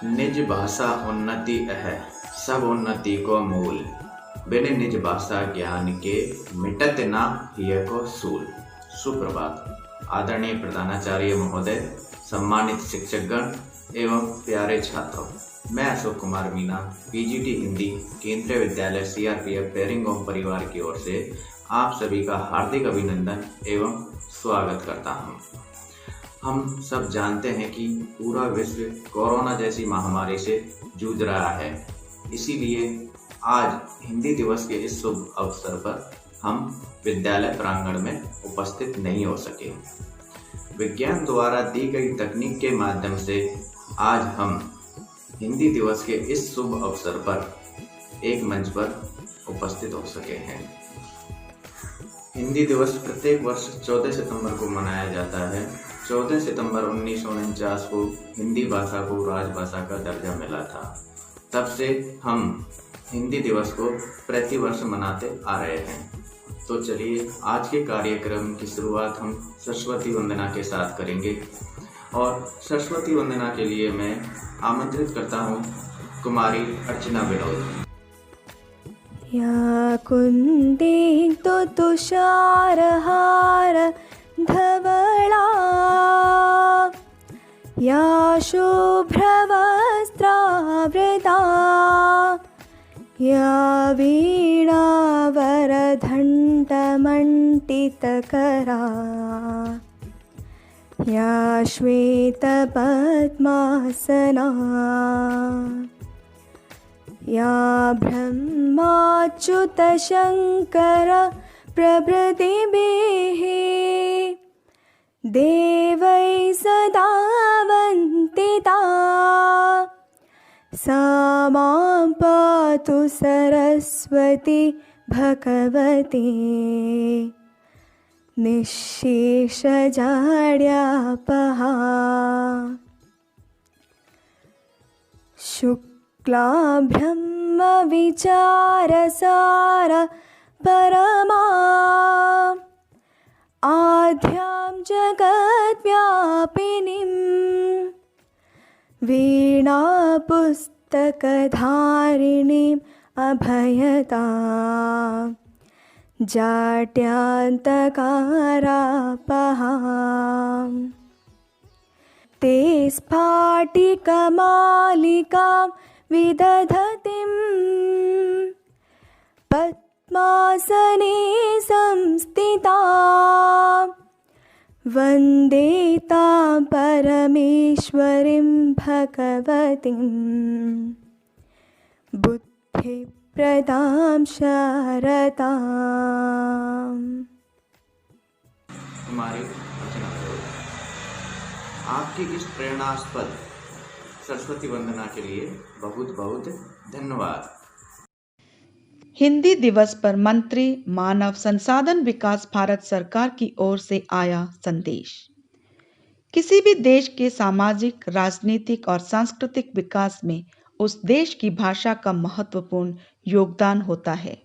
निज भाषा उन्नति है, सब उन्नति को मूल। बिन निज भाषा ज्ञान के, मिटत ना हिय को सूल। सुप्रभात। आदरणीय प्रधानाचार्य महोदय, सम्मानित शिक्षकगण एवं प्यारे छात्रों, मैं अशोक कुमार मीना, पीजीटी हिंदी, केंद्रीय विद्यालय सीआरपीएफ पेरिंगोम परिवार की ओर से आप सभी का हार्दिक अभिनंदन एवं स्वागत करता हूँ। हम सब जानते हैं कि पूरा विश्व कोरोना जैसी महामारी से जूझ रहा है, इसीलिए आज हिंदी दिवस के इस शुभ अवसर पर हम विद्यालय प्रांगण में उपस्थित नहीं हो सके। विज्ञान द्वारा दी गई तकनीक के माध्यम से आज हम हिंदी दिवस के इस शुभ अवसर पर एक मंच पर उपस्थित हो सके हैं। हिंदी दिवस प्रत्येक वर्ष 14 सितंबर को मनाया जाता है। 14 सितंबर 1949 को हिंदी भाषा को राजभाषा का दर्जा मिला था। तब से हम हिंदी दिवस को प्रतिवर्ष मनाते आ रहे हैं। तो चलिए आज के कार्यक्रम की शुरुआत हम सरस्वती वंदना के साथ करेंगे और सरस्वती वंदना के लिए मैं आमंत्रित करता हूँ कुमारी अर्चना विनोद। या कुन्दितो तुषारहार धवला, या शुभ्रवस्त्रावृता, या वीणावरधण्टमण्डितकरा, या श्वेतपद्मासना, या ब्रह्माच्युतशङ्कर प्रभृतिभिः देवै सदा वन्दिता, सा मां पातु सरस्वती भगवती निःशेषजाड्यापहा। शुक्लाभ्रं विचारसार परमा, आद्यां जगद्व्यापिनीं, वीणापुस्तकधारिणीम् अभयतां, जाड्यान्तकारापहां। ते स्फाटिकमालिकां विदधतीं, पद्मासने संस्थिता, वन्दे तां परमेश्वरीं भगवतीं, बुद्धिप्रदां शारदाम्। हमारी रचना आपकी इस प्रेरणास्पद सरस्वती वंदना के लिए बहुत बहुत धन्यवाद। हिंदी दिवस पर मंत्री मानव संसाधन विकास भारत सरकार की ओर से आया संदेश। किसी भी देश के सामाजिक, राजनीतिक और सांस्कृतिक विकास में उस देश की भाषा का महत्वपूर्ण योगदान होता है।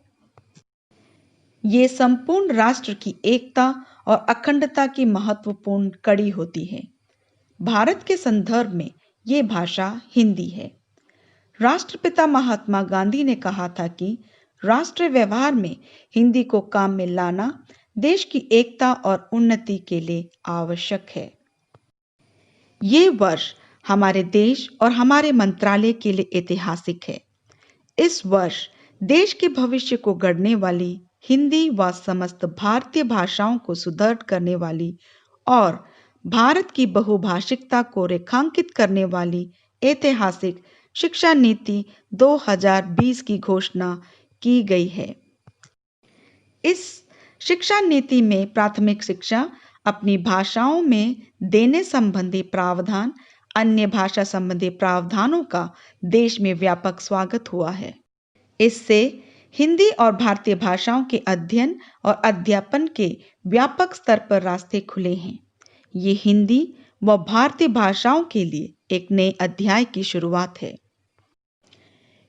ये संपूर्ण राष्ट्र की एकता और अखंडता की महत्वपूर्ण कड़ी होती है। भारत के संदर्भ में ये भाषा हिंदी है। राष्ट्रपिता महात्मा गांधी ने कहा था कि राष्ट्रीय व्यवहार में हिंदी को काम में लाना देश की एकता और उन्नति के लिए आवश्यक है। ये वर्ष हमारे देश और हमारे मंत्रालय के लिए ऐतिहासिक है। इस वर्ष देश के भविष्य को गढ़ने वाली, हिंदी व समस्त भारतीय भाषाओं को सुदृढ़ करने वाली और भारत की बहुभाषिकता को रेखांकित करने वाली ऐतिहासिक शिक्षा नीति 2020 की घोषणा की गई है। इस शिक्षा नीति में प्राथमिक शिक्षा अपनी भाषाओं में देने संबंधी प्रावधान, अन्य भाषा संबंधी प्रावधानों का देश में व्यापक स्वागत हुआ है। इससे हिंदी और भारतीय भाषाओं के अध्ययन और अध्यापन के व्यापक स्तर पर रास्ते खुले हैं। ये हिंदी व भारतीय भाषाओं के लिए एक नए अध्याय की शुरुआत है।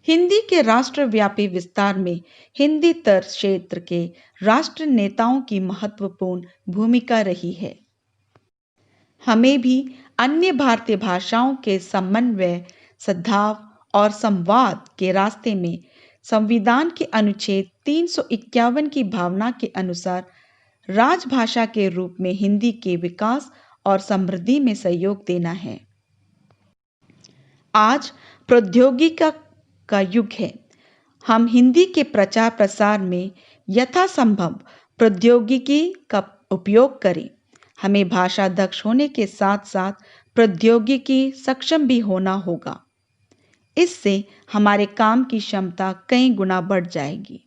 हिंदी के राष्ट्रव्यापी विस्तार में हिंदी तर क्षेत्र के राष्ट्र नेताओं की महत्वपूर्ण भूमिका रही है। हमें भी अन्य भारतीय भाषाओं के समन्वय, सद्भाव और संवाद के रास्ते में संविधान के अनुच्छेद 351 की भावना के अनुसार राजभाषा के रूप में हिंदी के विकास और समृद्धि में सहयोग देना है। आज प्रौद्योगिकी का युग है। हम हिंदी के प्रचार प्रसार में यथासंभव प्रौद्योगिकी का उपयोग करें। हमें भाषा दक्ष होने के साथ साथ प्रौद्योगिकी सक्षम भी होना होगा। इससे हमारे काम की क्षमता कई गुना बढ़ जाएगी।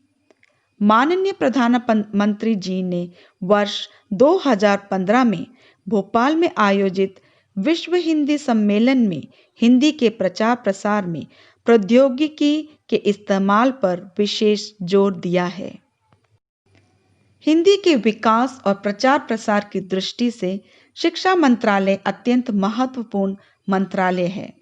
माननीय प्रधानमंत्री जी ने वर्ष 2015 में भोपाल में आयोजित विश्व हिंदी सम्मेलन में हिंदी के प्रचार प्रसार में प्रौद्योगिकी के इस्तेमाल पर विशेष जोर दिया है। हिंदी के विकास और प्रचार प्रसार की दृष्टि से शिक्षा मंत्रालय अत्यंत महत्वपूर्ण मंत्रालय है।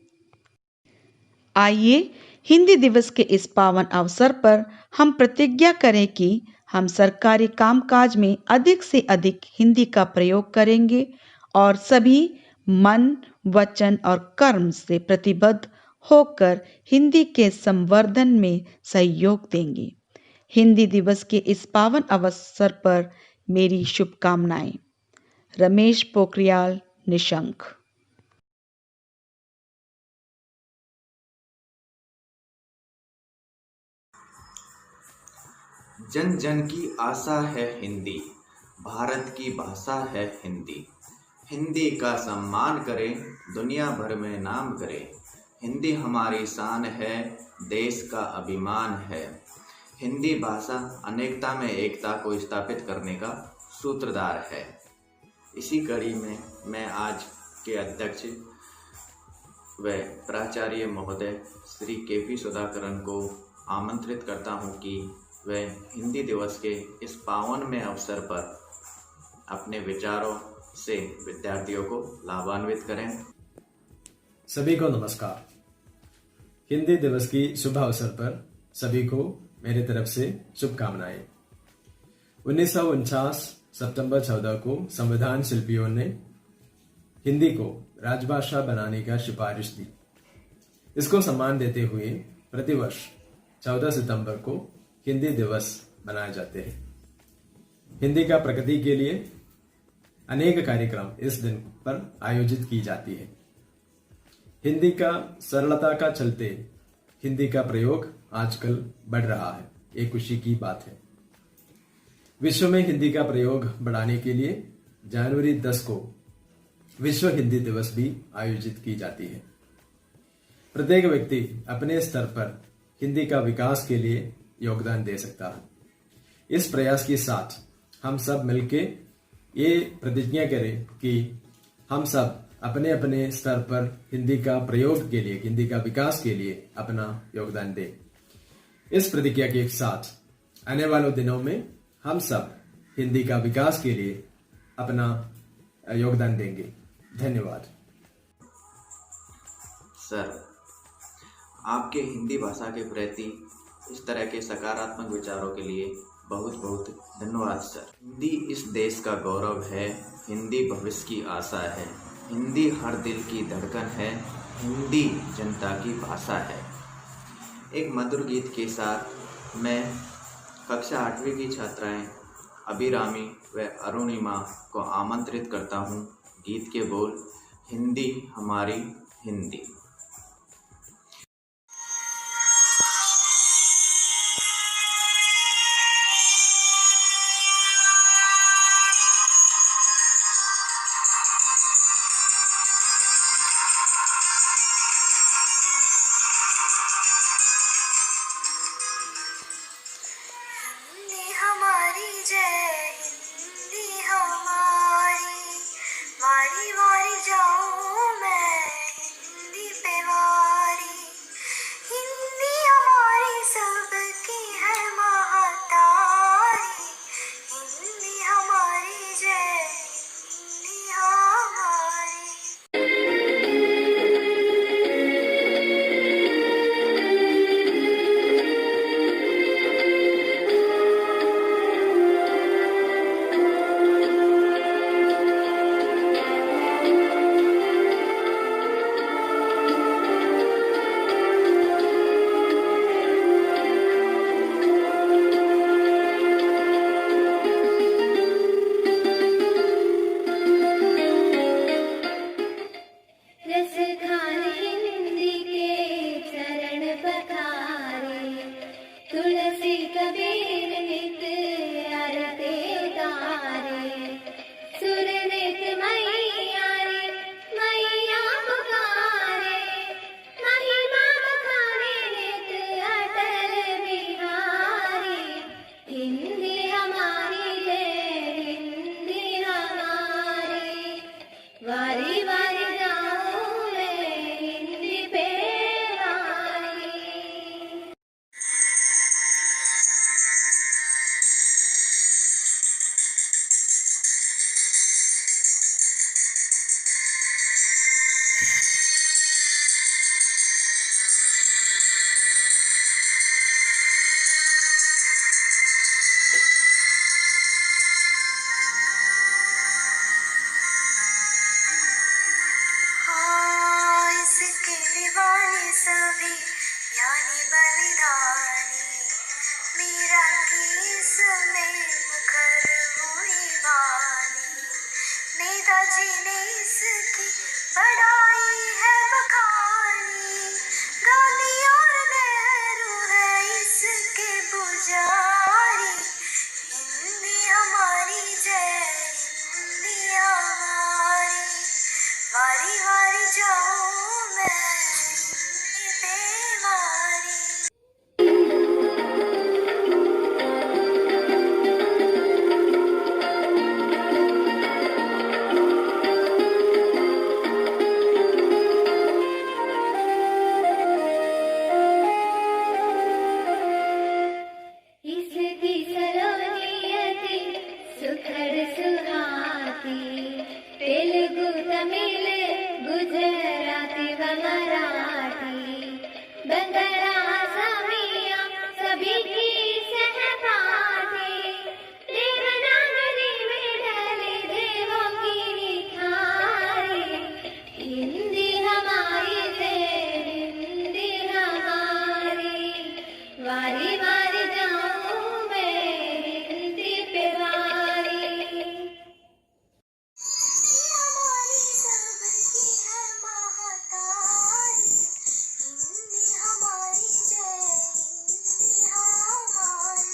आइए हिंदी दिवस के इस पावन अवसर पर हम प्रतिज्ञा करें कि हम सरकारी कामकाज में अधिक से अधिक हिंदी का प्रयोग करेंगे और सभी मन, वचन और कर्म से प्रतिबद्ध होकर हिंदी के संवर्धन में सहयोग देंगे। हिंदी दिवस के इस पावन अवसर पर मेरी शुभकामनाएं। रमेश पोखरियाल निशंक। जन जन की आशा है हिंदी, भारत की भाषा है हिंदी। हिंदी का सम्मान करें, दुनिया भर में नाम करें। हिंदी हमारी शान है, देश का अभिमान है। हिंदी भाषा अनेकता में एकता को स्थापित करने का सूत्रधार है। इसी कड़ी में मैं आज के अध्यक्ष व प्राचार्य महोदय श्री के.पी. सुधाकरन को आमंत्रित करता हूं कि वह हिंदी दिवस के इस पावन में अवसर पर अपने विचारों से विद्यार्थियों को लाभान्वित करें। सभी को नमस्कार। हिंदी दिवस की शुभ अवसर पर सभी को मेरी तरफ से शुभकामनाएं। 1949 सितंबर 14 को संविधान शिल्पियों ने हिंदी को राजभाषा बनाने का सिफारिश दी। इसको सम्मान देते हुए प्रतिवर्ष 14 सितंबर को हिंदी दिवस मनाए जाते हैं। हिंदी का प्रगति के लिए अनेक कार्यक्रम इस दिन पर आयोजित की जाती है। हिंदी का सरलता का चलते हिंदी का प्रयोग आजकल बढ़ रहा है, एक खुशी की बात है। विश्व में हिंदी का प्रयोग बढ़ाने के लिए जनवरी 10 को विश्व हिंदी दिवस भी आयोजित की जाती है। प्रत्येक व्यक्ति अपने स्तर पर हिंदी का विकास के लिए योगदान दे सकता है। इस प्रयास के साथ हम सब मिलकर ये प्रतिज्ञा करें कि हम सब अपने अपने स्तर पर हिंदी का प्रयोग के लिए, हिंदी का विकास के लिए अपना योगदान दें। इस प्रतिज्ञा के साथ आने वाले दिनों में हम सब हिंदी का विकास के लिए अपना योगदान देंगे। धन्यवाद। सर, आपके हिंदी भाषा के प्रति इस तरह के सकारात्मक विचारों के लिए बहुत बहुत धन्यवाद सर। हिंदी इस देश का गौरव है, हिंदी भविष्य की आशा है, हिंदी हर दिल की धड़कन है, हिंदी जनता की भाषा है। एक मधुर गीत के साथ मैं कक्षा 8वीं की छात्राएं अभिरामी व अरुणिमा को आमंत्रित करता हूं। गीत के बोल, हिंदी हमारी हिंदी। वारी वारी जाऊं मैं हिंदी धानी, मीरा की इसमें मुखर हुई वाणी, नेताजी ने इसकी बड़ाई है बखानी, गांधी और नेहरू है इसके पुजारी, हिंदी हमारी जय हिंदी हमारी, वारी वारी जाऊं मैं हिंदी बेमारी। इसकी सलोनियति सुखद सुहाती, तेलुगु तमिल गुजराती व मराठी, बंगाला असमिया सभी की सहपाठी, देवनागरी में ढले देवों की निखारी, हिंदी हमारी जय हिंदी हमारी, वारी वारी जाऊं मैं हिंदी पे वारी। हमारी सबकी है महातारी, हिंदी हमारी जय हिंदी हमारी।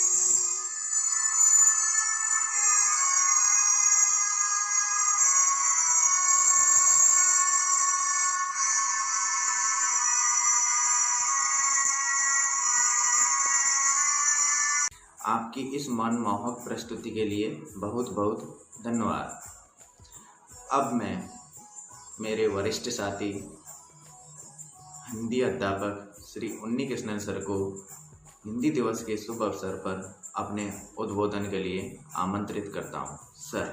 आपकी इस मनमोहक प्रस्तुति के लिए बहुत बहुत धन्यवाद। अब मैं मेरे वरिष्ठ साथी हिंदी अध्यापक श्री उन्नी कृष्णन सर को हिंदी दिवस के शुभ अवसर पर अपने उद्बोधन के लिए आमंत्रित करता हूँ। सर।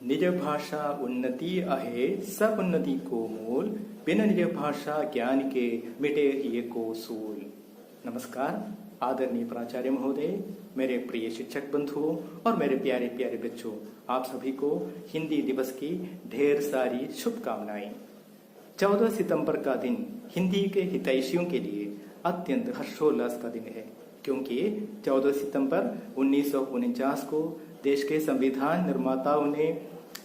निज भाषा उन्नति आहे, सब उन्नति को मूल, बिन निज भाषा ज्ञान के मिटे ये को सूल। नमस्कार आदरणीय प्राचार्य महोदय, मेरे प्रिय शिक्षक बंधुओं और मेरे प्यारे प्यारे बच्चों, आप सभी को हिंदी दिवस की ढेर सारी शुभकामनाएं। 14 सितंबर का दिन हिंदी के हितैषियों के लिए अत्यंत हर्षोल्लास का दिन है, क्योंकि 14 सितंबर 1949 को देश के संविधान निर्माताओं ने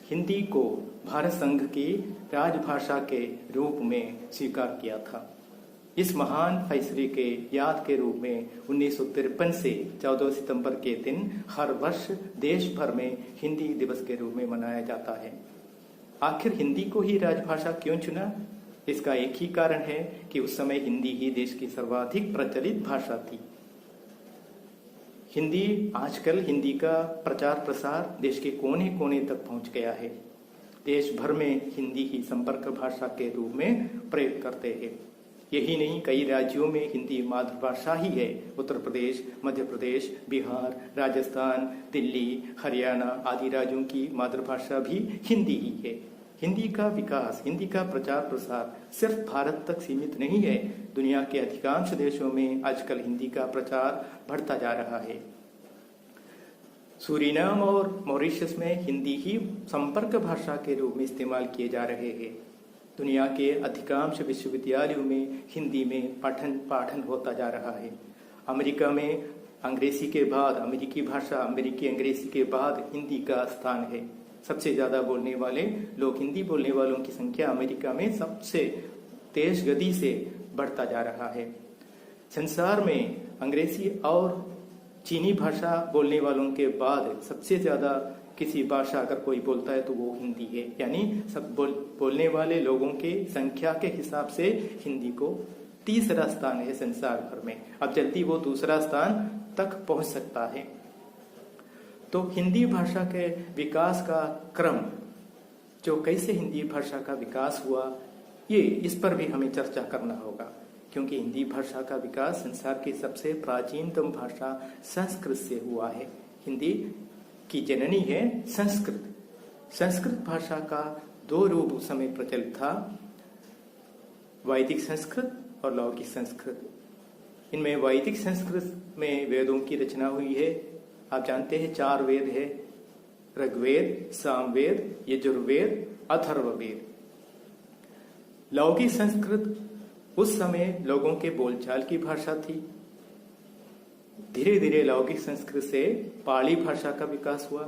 हिंदी को भारत संघ की राजभाषा के रूप में स्वीकार किया था। इस महान फैसले के याद के रूप में 1953 से 14 सितंबर के दिन हर वर्ष देश भर में हिंदी दिवस के रूप में मनाया जाता है। आखिर हिंदी को ही राजभाषा क्यों चुना? इसका एक ही कारण है कि उस समय हिंदी ही देश की सर्वाधिक प्रचलित भाषा थी। आजकल हिंदी का प्रचार प्रसार देश के कोने कोने तक पहुंच गया है। देश भर में हिंदी ही संपर्क भाषा के रूप में प्रयोग करते हैं। यही नहीं, कई राज्यों में हिंदी मातृभाषा ही है। उत्तर प्रदेश, मध्य प्रदेश, बिहार, राजस्थान, दिल्ली, हरियाणा आदि राज्यों की मातृभाषा भी हिंदी ही है। हिंदी का विकास, हिंदी का प्रचार प्रसार सिर्फ भारत तक सीमित नहीं है। दुनिया के अधिकांश देशों में आजकल हिंदी का प्रचार बढ़ता जा रहा है। सूरीनाम और मॉरिशस में हिंदी ही संपर्क भाषा के रूप में इस्तेमाल किए जा रहे हैं। दुनिया के अधिकांश विश्वविद्यालयों में हिंदी में पाठन होता जा रहा है। अमेरिका में अंग्रेजी के बाद, अमेरिकी भाषा अमेरिकी अंग्रेजी के बाद हिंदी का स्थान है। सबसे ज्यादा बोलने वाले लोग, हिंदी बोलने वालों की संख्या अमेरिका में सबसे तेज गति से बढ़ता जा रहा है। संसार में अंग्रेजी और चीनी भाषा बोलने वालों के बाद सबसे ज्यादा किसी भाषा अगर कोई बोलता है तो वो हिंदी है। यानी सब बोलने वाले लोगों के संख्या के हिसाब से हिंदी को तीसरा स्थान है संसार भर में। अब जल्दी वो दूसरा स्थान तक पहुंच सकता है। तो हिंदी भाषा के विकास का क्रम, जो कैसे हिंदी भाषा का विकास हुआ, इस पर भी हमें चर्चा करना होगा, क्योंकि हिंदी भाषा का विकास संसार की सबसे प्राचीनतम भाषा संस्कृत से हुआ है। हिंदी की जननी है संस्कृत। संस्कृत भाषा का दो रूप उस समय प्रचलित था, वैदिक संस्कृत और लौकिक संस्कृत। इनमें वैदिक संस्कृत में वेदों की रचना हुई है। आप जानते हैं 4 वेद है, ऋग्वेद, सामवेद, यजुर्वेद, अथर्ववेद। लौकिक संस्कृत उस समय लोगों के बोलचाल की भाषा थी। धीरे धीरे लौकिक संस्कृत से पाली भाषा का विकास हुआ।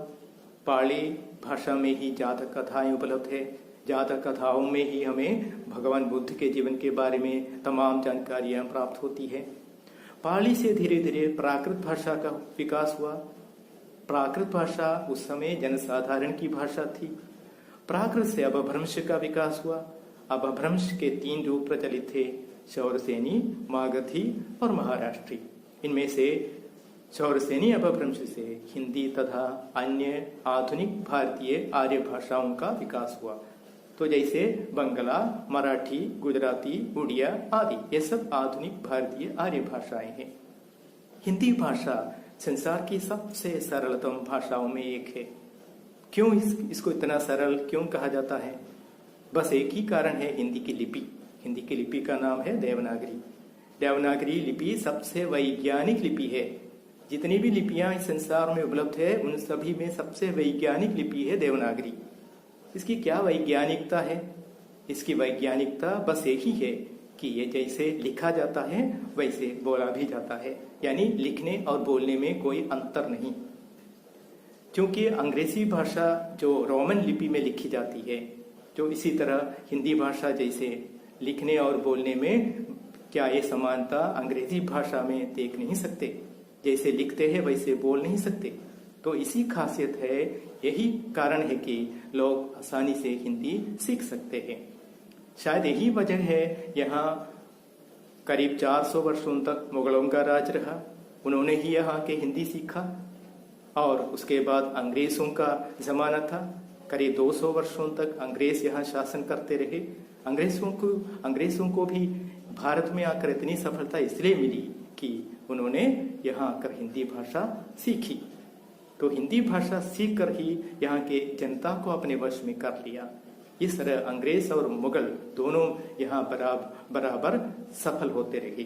पाली भाषा में ही जातक कथाएं उपलब्ध है। जातक कथाओं में ही हमें भगवान बुद्ध के जीवन के बारे में तमाम जानकारियां प्राप्त होती है। पाली से धीरे धीरे प्राकृत भाषा का विकास हुआ। प्राकृत भाषा उस समय जनसाधारण की भाषा थी। प्राकृत से अपभ्रंश का विकास हुआ। अपभ्रंश के 3 रूप प्रचलित थे, शौरसेनी, मागधी और महाराष्ट्री। इनमें से शौरसेनी अपभ्रंश से हिंदी तथा अन्य आधुनिक भारतीय आर्य भाषाओं का विकास हुआ। तो जैसे बंगला, मराठी, गुजराती, उड़िया आदि ये सब आधुनिक भारतीय आर्य भाषाएं हैं। हिंदी भाषा संसार की सबसे सरलतम भाषाओं में एक है। क्यों इसको इतना सरल क्यों कहा जाता है? बस एक ही कारण है, हिंदी की लिपि। हिंदी की लिपि का नाम है देवनागरी। देवनागरी लिपि सबसे वैज्ञानिक लिपि है। जितनी भी लिपियां इस संसार में उपलब्ध है उन सभी में सबसे वैज्ञानिक लिपि है देवनागरी। इसकी क्या वैज्ञानिकता है? इसकी वैज्ञानिकता बस यही है कि ये जैसे लिखा जाता है वैसे बोला भी जाता है, यानी लिखने और बोलने में कोई अंतर नहीं। क्योंकि अंग्रेजी भाषा जो रोमन लिपि में लिखी जाती है, जो इसी तरह हिंदी भाषा जैसे लिखने और बोलने में क्या ये समानता अंग्रेजी भाषा में देख नहीं सकते? जैसे लिखते हैं वैसे बोल नहीं सकते। तो इसी खासियत है, यही कारण है कि लोग आसानी से हिंदी सीख सकते हैं। शायद यही वजह है यहाँ करीब 400 वर्षों तक मुगलों का राज रहा। उन्होंने ही यहाँ के हिंदी सीखा और उसके बाद अंग्रेजों का जमाना था। करीब 200 वर्षों तक अंग्रेज यहाँ शासन करते रहे। अंग्रेजों को भी भारत में आकर इतनी सफलता इसलिए मिली कि उन्होंने यहाँ आकर हिंदी भाषा सीखी। तो हिंदी भाषा सीख कर ही यहाँ के जनता को अपने वश में कर लिया। इस तरह अंग्रेज और मुगल दोनों यहाँ बराबर सफल होते रहे।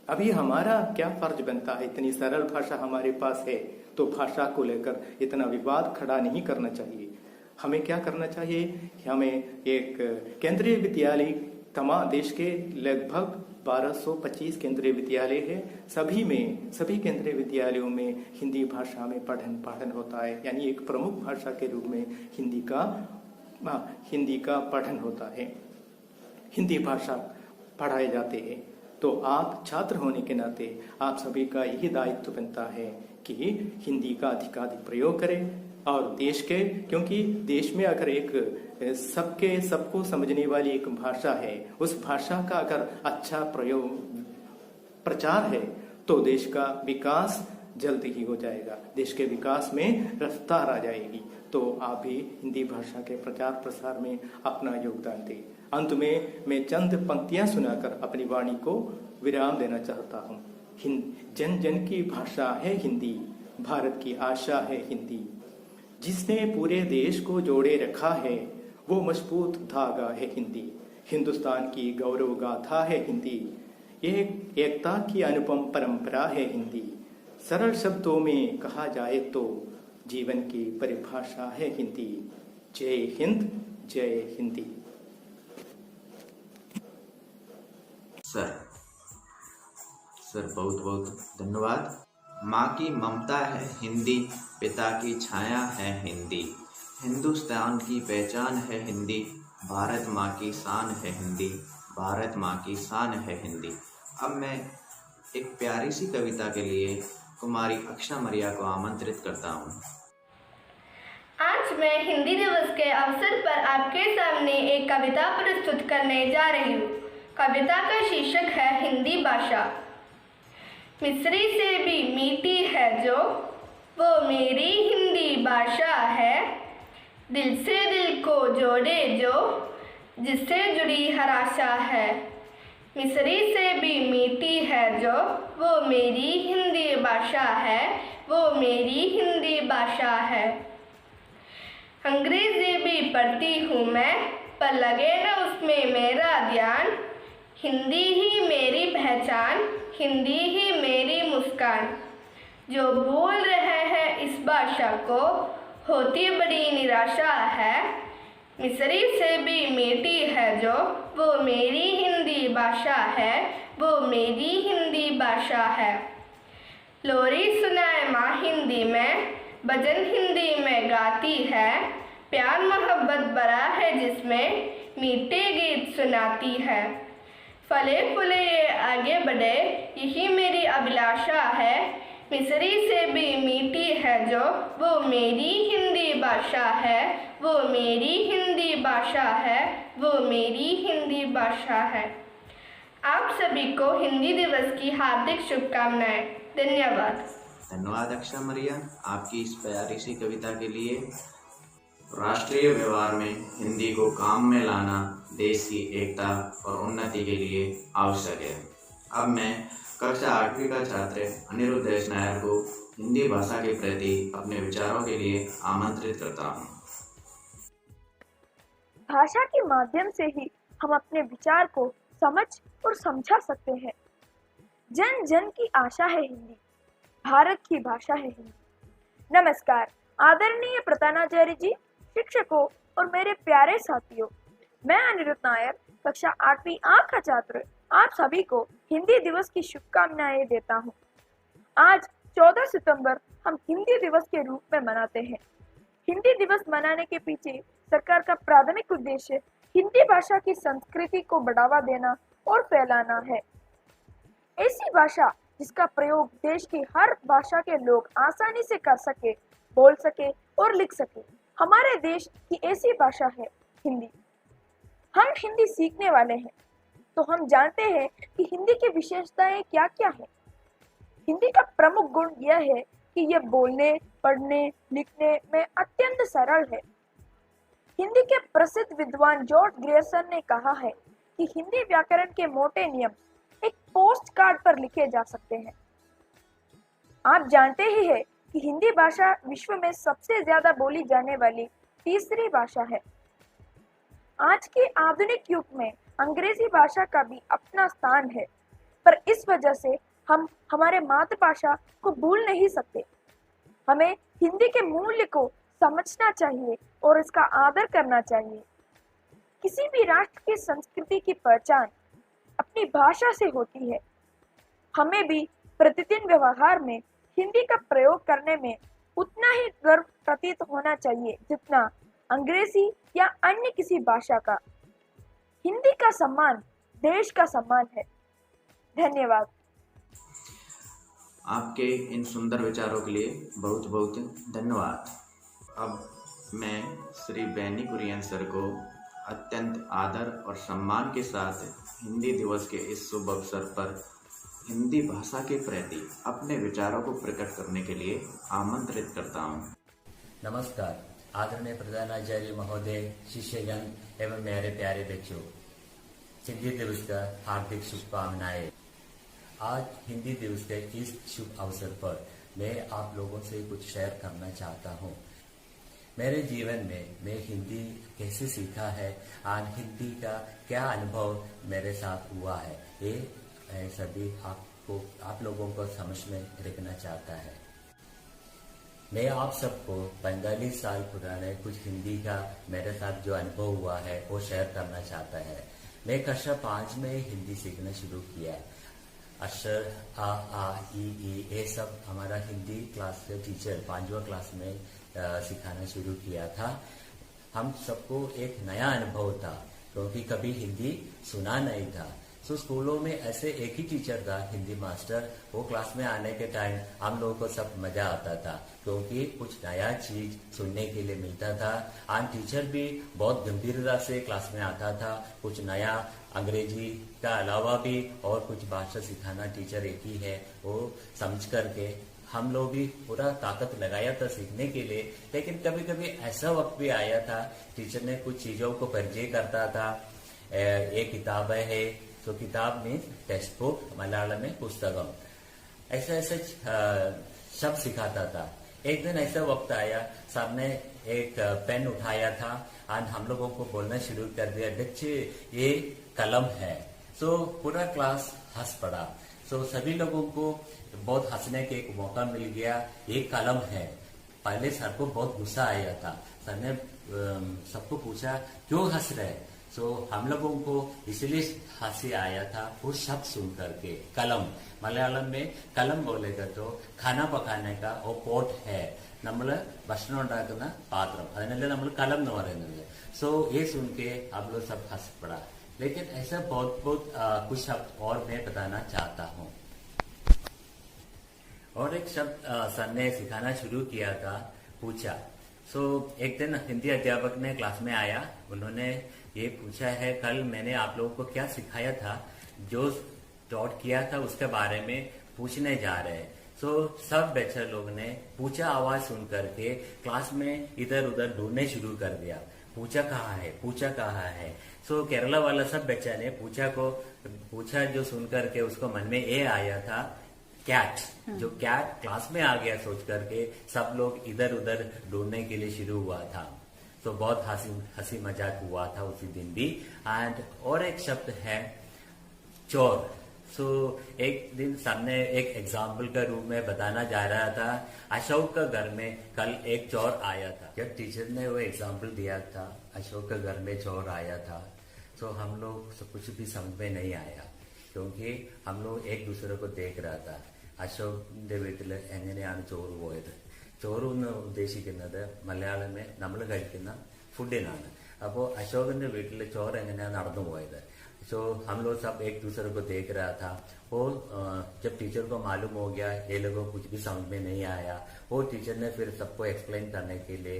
अभी हमारा क्या फर्ज बनता है? इतनी सरल भाषा हमारे पास है तो भाषा को लेकर इतना विवाद खड़ा नहीं करना चाहिए। हमें क्या करना चाहिए? हमें एक केंद्रीय विद्यालय, तमाम देश के लगभग 1225 केंद्रीय विद्यालय है। सभी केंद्रीय विद्यालयों में हिंदी भाषा में पठन पाठन होता है, यानी एक प्रमुख भाषा के रूप में हिंदी का पठन होता है। हिंदी भाषा पढ़ाए जाते हैं। तो आप छात्र होने के नाते आप सभी का यही दायित्व बनता है कि हिंदी का अधिकाधिक प्रयोग करें और क्योंकि देश में अगर एक सबको समझने वाली एक भाषा है, उस भाषा का अगर अच्छा प्रचार है तो देश का विकास जल्द ही हो जाएगा। देश के विकास में रफ्तार आ जाएगी। तो आप भी हिंदी भाषा के प्रचार प्रसार में अपना योगदान दें। अंत में मैं चंद पंक्तियां सुनाकर अपनी वाणी को विराम देना चाहता हूँ। जन जन की भाषा है हिंदी, भारत की आशा है हिंदी। जिसने पूरे देश को जोड़े रखा है वो मजबूत धागा है हिंदी। हिंदुस्तान की गौरव गाथा है हिंदी। एक एकता की अनुपम परंपरा है हिंदी। सरल शब्दों में कहा जाए तो जीवन की परिभाषा है हिंदी। जय हिंद, जय हिंदी। सर बहुत बहुत धन्यवाद। माँ की ममता है हिंदी, पिता की छाया है हिंदी। हिंदुस्तान की पहचान है हिंदी, भारत माँ की शान है हिंदी, भारत माँ की शान है हिंदी। अब मैं एक प्यारी सी कविता के लिए कुमारी अक्षा मरिया को आमंत्रित करता हूँ। आज मैं हिंदी दिवस के अवसर पर आपके सामने एक कविता प्रस्तुत करने जा रही हूँ। कविता का शीर्षक है हिंदी भाषा। मिस्री से भी मीठी है जो, वो मेरी हिंदी भाषा है। दिल से दिल को जोड़े जो, जिससे जुड़ी हर आशा है। मिस्री से भी मीठी है जो, वो मेरी हिंदी भाषा है, वो मेरी हिंदी भाषा है। अंग्रेजी भी पढ़ती हूँ मैं, पर लगे न उसमें मेरा ध्यान। हिंदी ही मेरी पहचान, हिंदी ही मेरी मुस्कान। जो भूल रहे हैं इस भाषा को, होती बड़ी निराशा है। मिस्री से भी मीठी है जो, वो मेरी हिंदी भाषा है वो मेरी हिंदी भाषा है। लोरी सुनाए माँ हिंदी में, भजन हिंदी में गाती है, प्यार मोहब्बत भरा है जिसमें मीठे गीत सुनाती है। फले फूले ये आगे बढ़े यही मेरी अभिलाषा है, मिसरी से भी मीठी है जो वो मेरी हिंदी भाषा है, वो मेरी हिंदी भाषा है, वो मेरी हिंदी भाषा है। आप सभी को हिंदी दिवस की हार्दिक शुभकामनाएं। धन्यवाद। धन्यवाद अक्षा मरिया आपकी इस प्यारी सी कविता के लिए। राष्ट्रीय व्यवहार में हिंदी को काम में लाना देश की एकता और उन्नति के लिए आवश्यक है। अब मैं कक्षा 8वीं का छात्र अनिरुद्ध एस नायर को हिंदी भाषा के प्रति अपने विचारों के लिए आमंत्रित करता हूँ। भाषा के माध्यम से ही हम अपने विचार को समझ और समझा सकते हैं। जन जन की आशा है हिंदी, भारत की भाषा है हिंदी। नमस्कार आदरणीय प्रधानाचार्य जी, शिक्षकों और मेरे प्यारे साथियों, मैं अनिरुद्ध नायर कक्षा 8वीं आ का छात्र आप सभी को हिंदी दिवस की शुभकामनाएं देता हूं। आज 14 सितंबर हम हिंदी दिवस के रूप में मनाते हैं। हिंदी दिवस मनाने के पीछे सरकार का प्राथमिक उद्देश्य हिंदी भाषा की संस्कृति को बढ़ावा देना और फैलाना है। ऐसी भाषा जिसका प्रयोग देश की हर भाषा के लोग आसानी से कर सके, बोल सके और लिख सके, हमारे देश की ऐसी भाषा है हिंदी। हम हिंदी सीखने वाले हैं तो हम जानते हैं कि हिंदी की विशेषताएं क्या क्या है। हिंदी का प्रमुख गुण यह है कि यह बोलने, पढ़ने, लिखने में अत्यंत सरल है। हिंदी के प्रसिद्ध विद्वान जॉर्ज ग्रियर्सन ने कहा है कि हिंदी व्याकरण के मोटे नियम एक पोस्ट कार्ड पर लिखे जा सकते हैं। आप जानते ही हैं कि हिंदी भाषा विश्व में सबसे ज्यादा बोली जाने वाली तीसरी भाषा है। आज के आधुनिक युग में अंग्रेजी भाषा का भी अपना स्थान है, पर इस वजह से हम हमारे मातृभाषा को भूल नहीं सकते। हमें हिंदी के मूल्य को समझना चाहिए और इसका आदर करना चाहिए। किसी भी राष्ट्र की संस्कृति की पहचान अपनी भाषा से होती है। हमें भी प्रतिदिन व्यवहार में हिंदी का प्रयोग करने में उतना ही गर्व प्रतीत होना चाहिए जितना अंग्रेजी या अन्य किसी भाषा का। हिंदी का सम्मान देश का सम्मान है। धन्यवाद। आपके इन सुंदर विचारों के लिए बहुत बहुत धन्यवाद। अब मैं श्री बैनी कुरियन सर को अत्यंत आदर और सम्मान के साथ हिंदी दिवस के इस शुभ अवसर पर हिंदी भाषा के प्रति अपने विचारों को प्रकट करने के लिए आमंत्रित करता हूँ। नमस्कार आदरणीय प्रधानाचार्य महोदय, शिष्यगण एवं मेरे प्यारे बच्चों, हिंदी दिवस का हार्दिक शुभकामनाएं। आज हिंदी दिवस के इस शुभ अवसर पर मैं आप लोगों से कुछ शेयर करना चाहता हूँ। मेरे जीवन में मैं हिंदी कैसे सीखा है और हिंदी का क्या अनुभव मेरे साथ हुआ है, ये सभी आप लोगों को समझ में रखना चाहता है। मैं आप सबको 45 साल पुराने कुछ हिंदी का मेरे साथ जो अनुभव हुआ है वो शेयर करना चाहता है। मैं कक्षा 5 में हिंदी सीखना शुरू किया। अक्षर आ ई ये सब हमारा हिंदी क्लास के टीचर 5वीं क्लास में सिखाना शुरू किया था। हम सबको एक नया अनुभव था क्योंकि कभी हिंदी सुना नहीं था। सो स्कूलों में ऐसे एक ही टीचर था, हिंदी मास्टर। वो क्लास में आने के टाइम हम लोगों को सब मजा आता था क्योंकि कुछ नया चीज सुनने के लिए मिलता था। और टीचर भी बहुत गंभीरता से क्लास में आता था। कुछ नया अंग्रेजी का अलावा भी और कुछ भाषा सिखाना टीचर एक ही है, वो समझ करके हम लोग भी पूरा ताकत लगाया था सीखने के लिए। लेकिन कभी कभी ऐसा वक्त भी आया था टीचर ने कुछ चीजों को परिचय करता था। एक किताब है, तो किताब मीन्स टेक्स्ट बुक, मलयालम में पुस्तकम, ऐसे ऐसे शब्द सिखाता था। एक दिन ऐसा वक्त आया, सामने एक पेन उठाया था और हम लोगों को बोलना शुरू कर दिया, बच्चे ये कलम है। सो पूरा क्लास हंस पड़ा। सो सभी लोगों को बहुत हंसने के एक मौका मिल गया। ये कलम है। पहले सर को बहुत गुस्सा आया था। सर ने सबको पूछा क्यों हंस रहे। सो हम लोगों को इसलिए हंसी आया था वो शब्द सुन करके। कलम, मलयालम में कलम बोलेगा तो खाना पकाने का वो पोट है, നമ്മള് ഭക്ഷണം ഉണ്ടാക്കുന്ന പാത്രം, അതിനല്ലേ നമ്മൾ കലം എന്ന് പറയുന്നത്। सो ये सुन के आप लोग सब हंस पड़ा, लेकिन ऐसा बहुत कुछ शब्द और मैं बताना चाहता हूँ। और एक शब्द सर ने सिखाना शुरू किया था, पूछा। सो एक दिन हिंदी अध्यापक ने क्लास में आया, उन्होंने ये पूछा है कल मैंने आप लोगों को क्या सिखाया था, जो टॉट किया था उसके बारे में पूछने जा रहे हैं। सो सब बच्चे लोग ने पूछा आवाज सुन करके क्लास में इधर उधर ढूंढने शुरू कर दिया, पूछा कहाँ है, पूछा कहाँ है। सो केरला वाला सब बच्चा ने पूछा जो सुन करके उसको मन में ये आया था कैट, जो कैट क्लास में आ गया सोच करके सब लोग इधर उधर ढूंढने के लिए शुरू हुआ था। तो बहुत हंसी मजाक हुआ था उसी दिन भी। एंड और एक शब्द है चोर। सो एक दिन सामने एक एग्जाम्पल का रूप में बताना जा रहा था, अशोक का घर में कल एक चोर आया था। जब टीचर ने वो एग्जाम्पल दिया था अशोक का घर में चोर आया था, तो हम लोग कुछ भी समझ में नहीं आया, क्योंकि हम लोग एक दूसरे को देख रहा था। അശോകിന്റെ വീട്ടിൽ എങ്ങനെയാണ് ചോറ് പോയത്, ചോറ് എന്ന് ഉദ്ദേശിക്കുന്നത് മലയാളമേ നമ്മൾ കഴിക്കുന്ന ഫുഡിനാണ്। അപ്പോൾ അശോകന്റെ വീട്ടിൽ ചോറ് എങ്ങനെയാണ് നടന്നു പോയത്। सो हम लोग सब एक दूसरे को देख रहा था। वो जब टीचर को मालूम हो गया ये लोगों को कुछ भी समझ में नहीं आया, वो टीचर ने फिर सबको एक्सप्लेन करने के लिए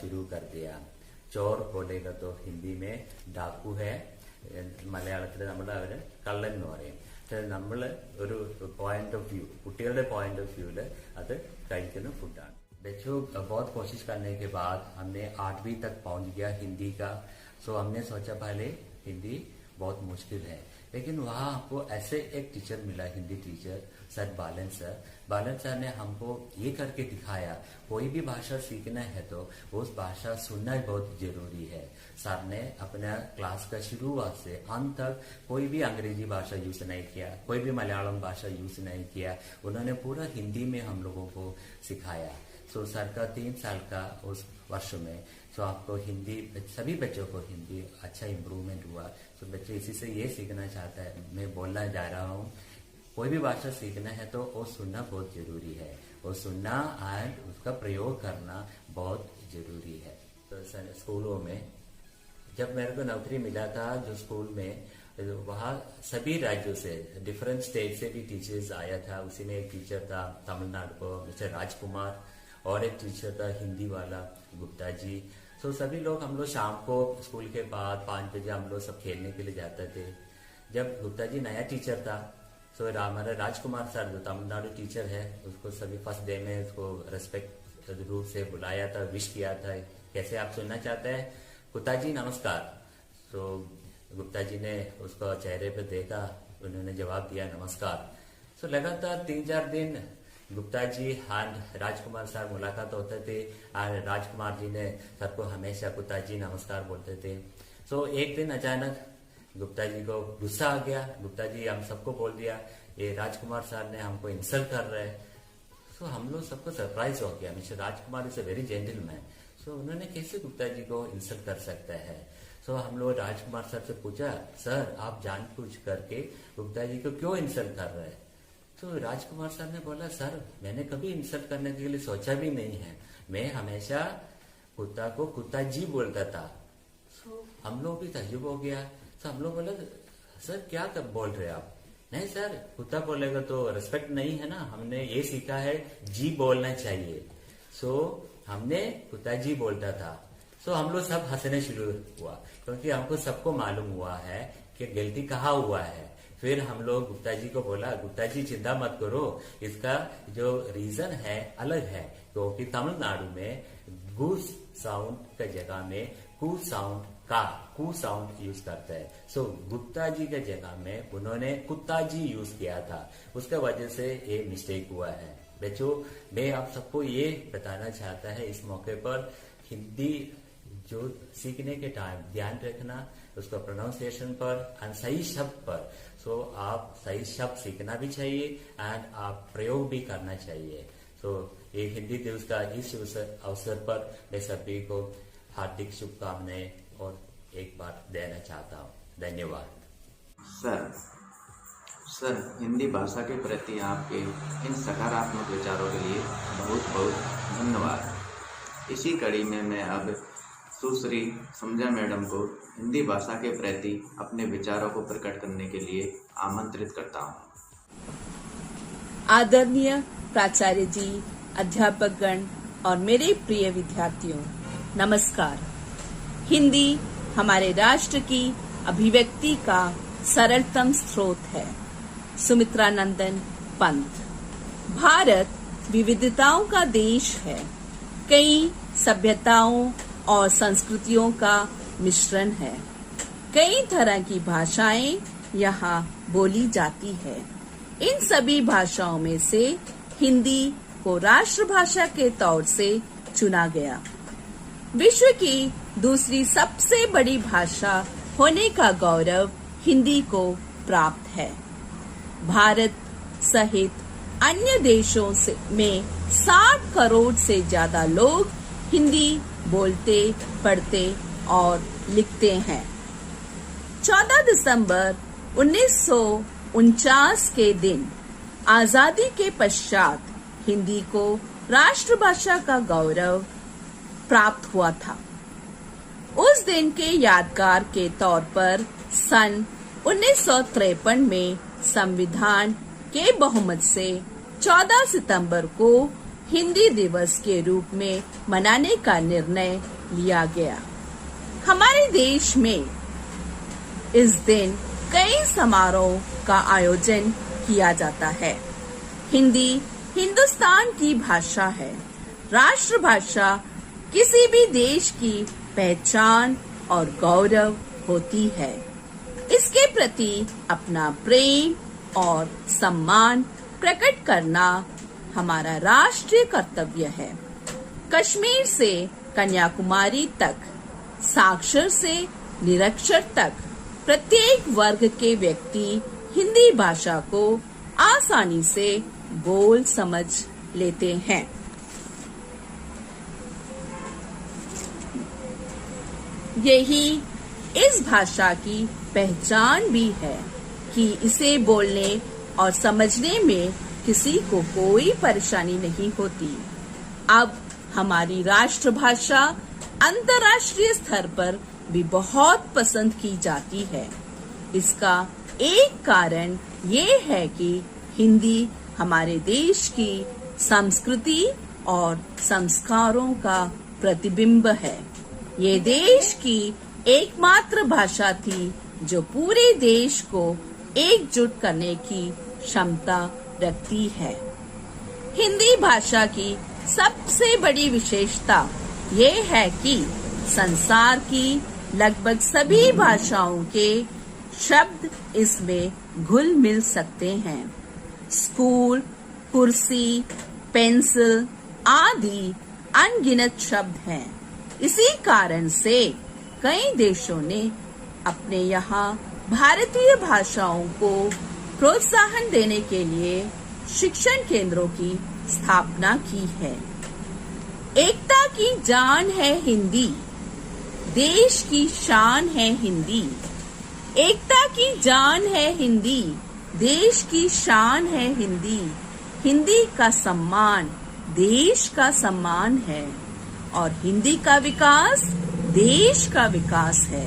शुरू कर दिया। चोर बोलेगा तो हिंदी में डाकू है, മലയാളത്തിൽ നമ്മൾ അവര് കള്ളൻ എന്ന് പറയും। നമ്മൾ ഒരു പോയിന്റ് ഓഫ് വ്യൂ, കുട്ടികളുടെ പോയിന്റ് ഓഫ് വ്യൂല് അത് കഴിക്കുന്ന ഫുഡാണ്। बच्चों बहुत कोशिश करने के बाद हमने 8वीं तक पहुंच गया हिंदी का। सो हमने सोचा पहले हिंदी बहुत मुश्किल है, लेकिन वहाँ हमको ऐसे एक टीचर मिला, हिंदी टीचर सर बालन सर। बालन सर ने हमको ये करके दिखाया कोई भी भाषा सीखना है तो उस भाषा सुनना बहुत जरूरी है। सर ने अपना क्लास का शुरुआत से अंत तक कोई भी अंग्रेजी भाषा यूज नहीं किया, कोई भी मलयालम भाषा यूज नहीं किया, उन्होंने पूरा हिंदी में हम लोगों को सिखाया। सो सर का 3 साल का उस वर्ष में सो आपको हिंदी, सभी बच्चों को हिंदी अच्छा इम्प्रूवमेंट हुआ। सो बच्चे इसी से ये सीखना चाहता है, मैं बोलना जा रहा हूँ कोई भी भाषा सीखना है तो वो सुनना बहुत जरूरी है, वो सुनना एंड उसका प्रयोग करना बहुत जरूरी है। तो स्कूलों में जब मेरे को नौकरी मिला था जो स्कूल में, वहाँ सभी राज्यों से, डिफरेंट स्टेट से भी टीचर्स आया था। उसी में एक टीचर था तमिलनाडु को मिस्टर राजकुमार, और एक टीचर था हिंदी वाला गुप्ता जी। सो सभी लोग हम लोग शाम को स्कूल के बाद 5 बजे हम लोग सब खेलने के लिए जाते थे। जब गुप्ता जी नया टीचर था सो हमारा राजकुमार सर जो तमिलनाडु टीचर है उसको सभी फर्स्ट डे में उसको रेस्पेक्ट रूप से बुलाया था, विश किया था, कैसे आप सुनना चाहते हैं, गुप्ता जी नमस्कार। तो गुप्ता जी ने उसको चेहरे पे देखा, उन्होंने जवाब दिया नमस्कार। सो लगातार 3-4 दिन Gupta ji and Rajkumar sir मुलाकात होते थे, और राजकुमार जी ने सर को हमेशा गुप्ता जी नमस्कार बोलते थे। सो एक दिन अचानक गुप्ता जी को गुस्सा आ गया, गुप्ता जी हम सबको बोल दिया ये राजकुमार सर ने हमको इंसल्ट कर रहे हैं। सो हम लोग सबको सरप्राइज हो गया, mister Rajkumar is a very gentleman, so उन्होंने कैसे गुप्ता जी को इंसल्ट कर सकता है। सो हम लोग राजकुमार सर से पूछा सर आप जानबूझ करके गुप्ता जी को क्यों इंसल्ट कर रहे हैं। तो राजकुमार सर ने बोला सर मैंने कभी इंसल्ट करने के लिए सोचा भी नहीं है, मैं हमेशा कुत्ता को कुत्ता जी बोलता था। सो हम लोग भी तजुब हो गया। तो हम लोग बोला सर क्या कब बोल रहे आप, नहीं सर कुत्ता बोलेगा तो रेस्पेक्ट नहीं है ना, हमने ये सीखा है जी बोलना चाहिए। सो हमने कुत्ता जी बोलता था। सो हम लोग सब हंसने शुरू हुआ, क्योंकि हमको सबको मालूम हुआ है कि गलती कहाँ हुआ है। फिर हम लोग गुप्ता जी को बोला गुप्ता जी चिंता मत करो, इसका जो रीजन है अलग है, क्योंकि तमिलनाडु में गूस साउंड का जगह में कू साउंड यूज करता है। सो गुप्ता जी के जगह में उन्होंने कुत्ता जी यूज किया था, उसका वजह से ये मिस्टेक हुआ है। बच्चों मैं आप सबको ये बताना चाहता है इस मौके पर, हिंदी जो सीखने के टाइम ध्यान रखना उसका प्रोनाउंसिएशन पर एंड सही शब्द पर। सो आप सही शब्द सीखना भी चाहिए एंड आप प्रयोग भी करना चाहिए। सो ये हिंदी दिवस का इस अवसर पर मैं सभी को हार्दिक शुभकामनाएं और एक बार देना चाहता हूँ। धन्यवाद। सर हिंदी भाषा के प्रति आपके इन सकारात्मक विचारों के लिए बहुत बहुत धन्यवाद। इसी कड़ी में मैं अब सुश्री समझा मैडम को हिंदी भाषा के प्रति अपने विचारों को प्रकट करने के लिए आमंत्रित करता हूँ। आदरणीय प्राचार्य जी, अध्यापकगण और मेरे प्रिय विद्यार्थियों, नमस्कार। हिंदी हमारे राष्ट्र की अभिव्यक्ति का सरलतम स्रोत है। सुमित्रा नंदन पंत। भारत विविधताओं का देश है। कई सभ्यताओं और संस्कृतियों का मिश्रण है। कई तरह की भाषाएं यहाँ बोली जाती है। इन सभी भाषाओं में से हिंदी को राष्ट्रभाषा के तौर से चुना गया। विश्व की दूसरी सबसे बड़ी भाषा होने का गौरव हिंदी को प्राप्त है। भारत सहित अन्य देशों में 60 करोड़ से ज्यादा लोग हिंदी बोलते, पढ़ते और लिखते हैं। 14 दिसंबर 1949 के दिन आजादी के पश्चात हिंदी को राष्ट्रभाषा का गौरव प्राप्त हुआ था। उस दिन के यादगार के तौर पर सन 1953 में संविधान के बहुमत से 14 सितंबर को हिंदी दिवस के रूप में मनाने का निर्णय लिया गया। हमारे देश में इस दिन कई समारोह का आयोजन किया जाता है। हिंदी हिंदुस्तान की भाषा है। राष्ट्रभाषा किसी भी देश की पहचान और गौरव होती है। इसके प्रति अपना प्रेम और सम्मान प्रकट करना हमारा राष्ट्रीय कर्तव्य है। कश्मीर से कन्याकुमारी तक, साक्षर से निरक्षर तक प्रत्येक वर्ग के व्यक्ति हिंदी भाषा को आसानी से बोल समझ लेते हैं। यही इस भाषा की पहचान भी है कि इसे बोलने और समझने में किसी को कोई परेशानी नहीं होती। अब हमारी राष्ट्रभाषा अंतर्राष्ट्रीय स्तर पर भी बहुत पसंद की जाती है। इसका एक कारण ये है कि हिंदी हमारे देश की संस्कृति और संस्कारों का प्रतिबिंब है। ये देश की एकमात्र भाषा थी जो पूरे देश को एकजुट करने की क्षमता रखती है। हिंदी भाषा की सबसे बड़ी विशेषता ये है कि संसार की लगभग सभी भाषाओं के शब्द इसमें घुल मिल सकते हैं। स्कूल, कुर्सी, पेंसिल आदि अनगिनत शब्द हैं। इसी कारण से कई देशों ने अपने यहाँ भारतीय भाषाओं को प्रोत्साहन देने के लिए शिक्षण केंद्रों की स्थापना की है। एकता की जान है हिंदी, देश की शान है हिंदी। एकता की जान है हिंदी, देश की शान है हिंदी। हिंदी का सम्मान देश का सम्मान है और हिंदी का विकास देश का विकास है।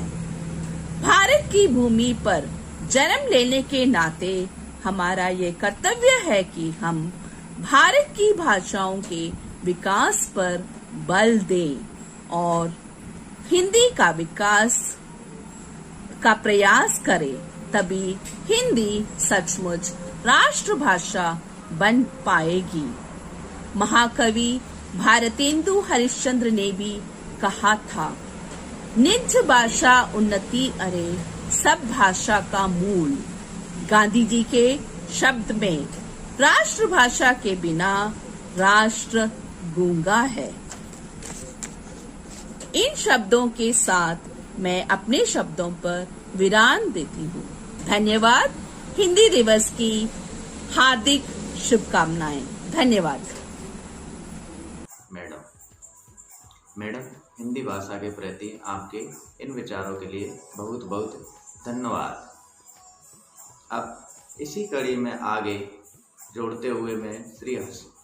भारत की भूमि पर जन्म लेने के नाते हमारा ये कर्तव्य है कि हम भारत की भाषाओं के विकास पर बल दें और हिंदी का विकास का प्रयास करें। तभी हिंदी सचमुच राष्ट्रभाषा बन पाएगी। महाकवि भारतेंदु हरिश्चंद्र ने भी कहा था, निज भाषा उन्नति अरे सब भाषा का मूल। गांधी जी के शब्द में राष्ट्रभाषा के बिना राष्ट्र गूंगा है। इन शब्दों के साथ मैं अपने शब्दों पर विराम देती हूँ। धन्यवाद। हिंदी दिवस की हार्दिक शुभकामनाएं। धन्यवाद। मैडम, हिंदी भाषा के प्रति आपके इन विचारों के लिए बहुत बहुत धन्यवाद। अब इसी कड़ी में आगे जोड़ते हुए मैं श्री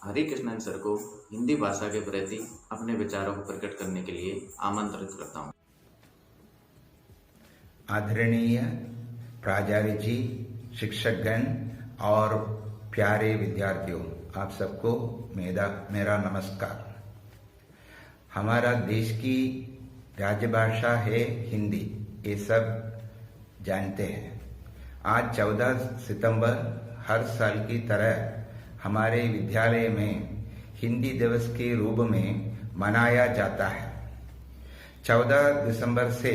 हरिकृष्णन सर को हिंदी भाषा के प्रति अपने विचारों को प्रकट करने के लिए आमंत्रित करता हूँ। आदरणीय प्राचार्य जी, शिक्षकगण और प्यारे विद्यार्थियों, आप सबको मेरा नमस्कार। हमारा देश की राजभाषा है हिंदी, ये सब जानते हैं। आज 14 सितंबर हर साल की तरह हमारे विद्यालय में हिंदी दिवस के रूप में मनाया जाता है। 14 दिसंबर से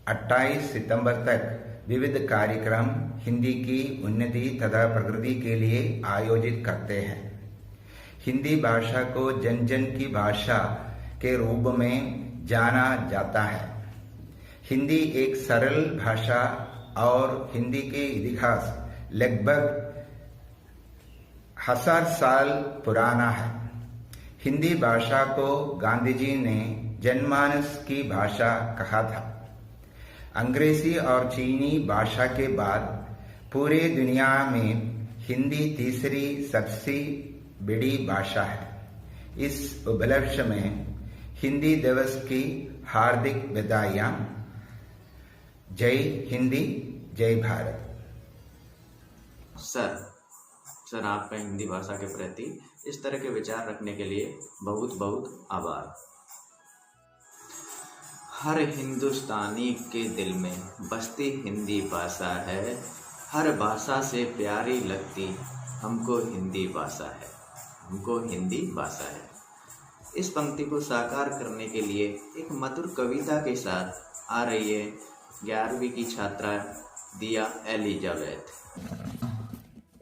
28 सितंबर तक विविध कार्यक्रम हिंदी की उन्नति तथा प्रगति के लिए आयोजित करते हैं। हिंदी भाषा को जन जन की भाषा के रूप में जाना जाता है। हिंदी एक सरल भाषा और हिंदी के इतिहास लगभग 1000 साल पुराना है। हिंदी भाषा को गांधी जी ने जनमानस की भाषा कहा था। अंग्रेजी और चीनी भाषा के बाद पूरे दुनिया में हिंदी तीसरी सबसे बड़ी भाषा है। इस उपलक्ष्य में हिंदी दिवस की हार्दिक बधाइयाँ। जय हिंदी, जय भारत। सर आपका हिंदी भाषा के प्रति इस तरह के विचार रखने के लिए बहुत बहुत आभार। हर हिंदुस्तानी के दिल में बसती हिंदी भाषा है, हर भाषा से प्यारी लगती हमको हिंदी भाषा है, हमको हिंदी भाषा है। इस पंक्ति को साकार करने के लिए एक मधुर कविता के साथ आ रही है 11वीं की छात्रा दिया एलिजाबेथ।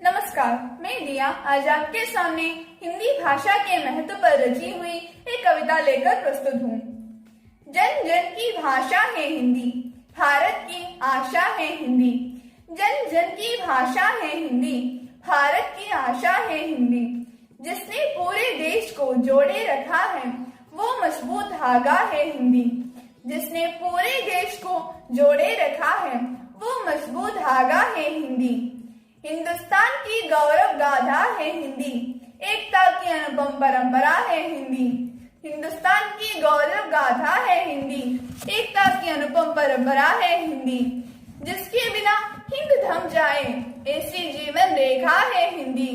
नमस्कार, मैं दिया आज आपके सामने हिंदी भाषा के महत्व पर रची हुई एक कविता लेकर प्रस्तुत हूँ। जन जन की भाषा है हिंदी, भारत की आशा है हिंदी। जन जन की भाषा है हिंदी, भारत की आशा है हिंदी। जिसने पूरे देश को जोड़े रखा है वो मजबूत धागा है हिंदी। जिसने पूरे देश को जोड़े रखा है वो मजबूत धागा है हिंदी। हिंदुस्तान की गौरव गाथा है हिंदी, एकता की अनुपम परंपरा है हिंदी। हिंदुस्तान की गौरव गाथा है हिंदी, एकता की अनुपम परंपरा है हिंदी। जिसके बिना हिंद थम जाए ऐसी जीवन रेखा है हिंदी।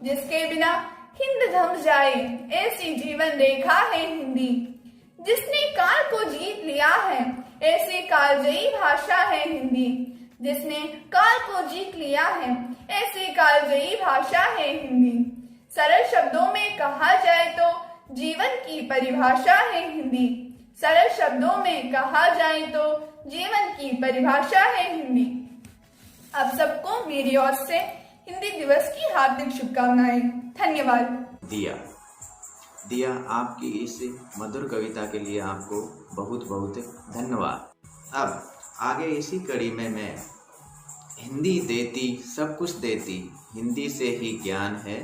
जिसके बिना हिंद थम जाए ऐसी जीवन रेखा है हिंदी। जिसने काल को जीत लिया है ऐसी कालजयी भाषा है हिंदी। जिसने काल को जीत लिया है ऐसी कालजयी भाषा है हिंदी। सरल शब्दों में कहा जाए तो जीवन की परिभाषा है हिंदी। सरल शब्दों में कहा जाए तो जीवन की परिभाषा है हिंदी। आप सबको मेरी ओर से हिंदी दिवस की हार्दिक शुभकामनाएं। धन्यवाद। दिया आपकी इस मधुर कविता के लिए आपको बहुत बहुत धन्यवाद। अब आगे इसी कड़ी में मैं हिंदी देती सब कुछ देती हिंदी से ही ज्ञान है।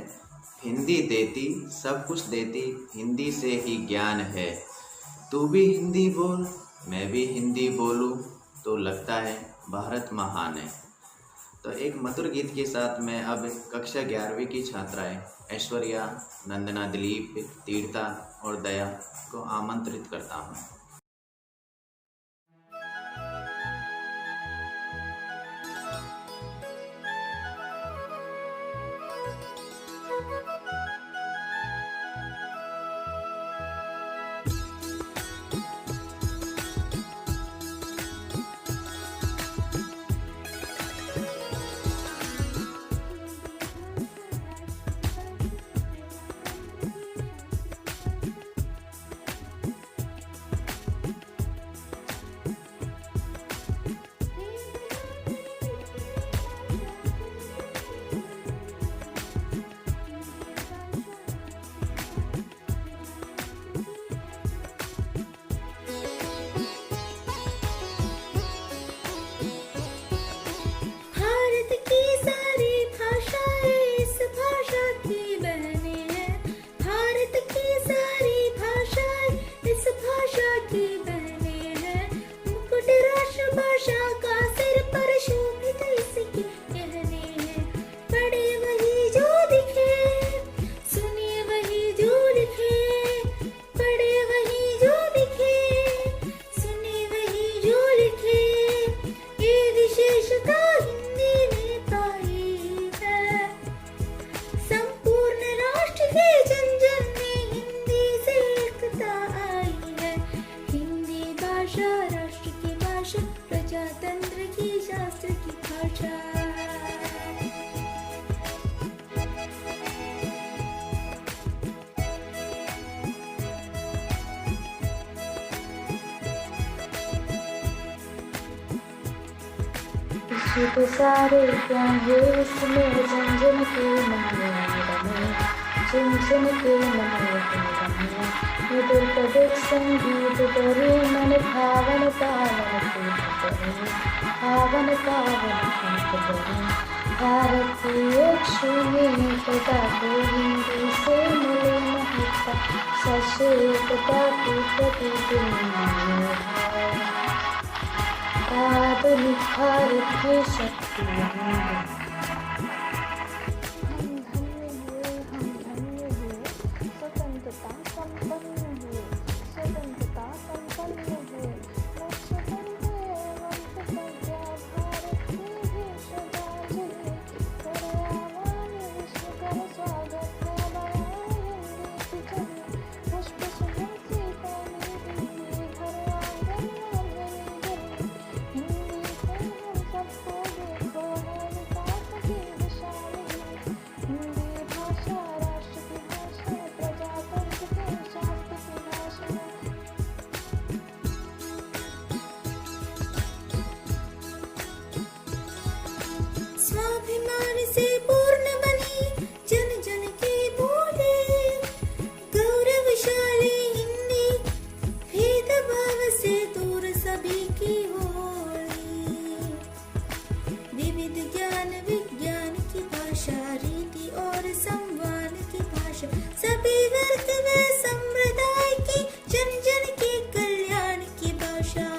हिंदी देती सब कुछ देती हिंदी से ही ज्ञान है। तू भी हिंदी बोल मैं भी हिंदी बोलूं तो लगता है भारत महान है। तो एक मधुर गीत के साथ मैं अब कक्षा 11वीं की छात्राएं ऐश्वर्या, नंदना, दिलीप, तीर्था और दया को आमंत्रित करता हूँ। गीत सारे क्या है इसमें, झंझन के मन में रमे, झुनझुन के मन में मधुर कदिक संगीत करे, मन भावन पावन करे, पावन पावन करे। भारत की एक शून्य पता को हिंदी से मिले महत्ता, सशेकता की प्रतिदिन आधुनिक भारत की शक्ति है। स्वतंत्रता संपन्न हुए, स्वतंत्रता संपन्न हुए, भारत की भी श्रद्धांजलि करे आह्वान विश्व कर स्वागत है हमारा हिंदी की छवि, पुष्प सुगंध सी फैली हिंदी घर आंगन में गली, हिंदी से हम सबको देखो है विकास की दिशा मिली, हिंदी भाषा राष्ट्र की भाषा, प्रजातंत्र के शास्त्र की भाषा। स्वाभिमान से पूर्ण बनी जन जन की बोले, गौरवशाली हिंदी भेदभाव से दूर सभी की होली, विविध ज्ञान विज्ञान की भाषा, रीति और संवाद की भाषा, सभी वर्ग व संप्रदाय की जन जन के कल्याण की भाषा।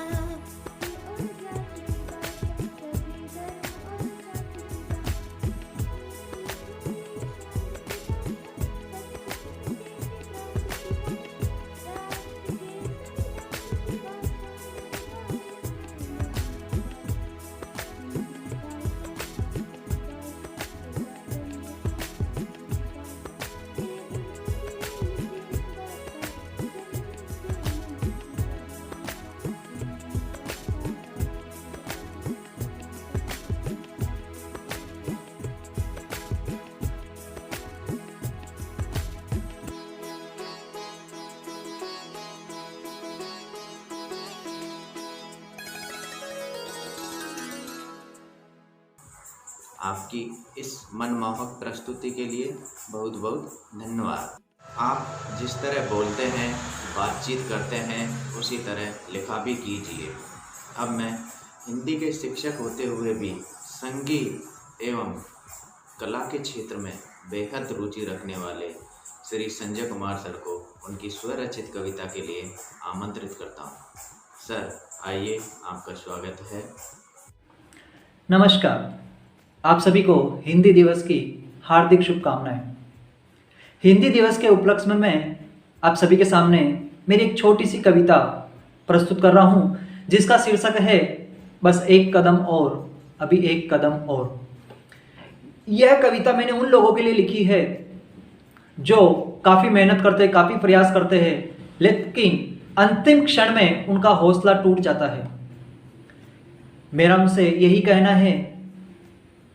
आपकी इस मनमोहक प्रस्तुति के लिए बहुत बहुत धन्यवाद। आप जिस तरह बोलते हैं, बातचीत करते हैं, उसी तरह लिखा भी कीजिए। अब मैं हिंदी के शिक्षक होते हुए भी संगीत एवं कला के क्षेत्र में बेहद रुचि रखने वाले श्री संजय कुमार सर को उनकी स्वरचित कविता के लिए आमंत्रित करता हूँ। सर आइए, आपका स्वागत है। नमस्कार, आप सभी को हिंदी दिवस की हार्दिक शुभकामनाएं। हिंदी दिवस के उपलक्ष्य में मैं आप सभी के सामने मेरी एक छोटी सी कविता प्रस्तुत कर रहा हूं, जिसका शीर्षक है बस एक कदम और, अभी एक कदम और। यह कविता मैंने उन लोगों के लिए लिखी है जो काफ़ी मेहनत करते हैं, काफ़ी प्रयास करते हैं, लेकिन अंतिम क्षण में उनका हौसला टूट जाता है। मेरा उनसे यही कहना है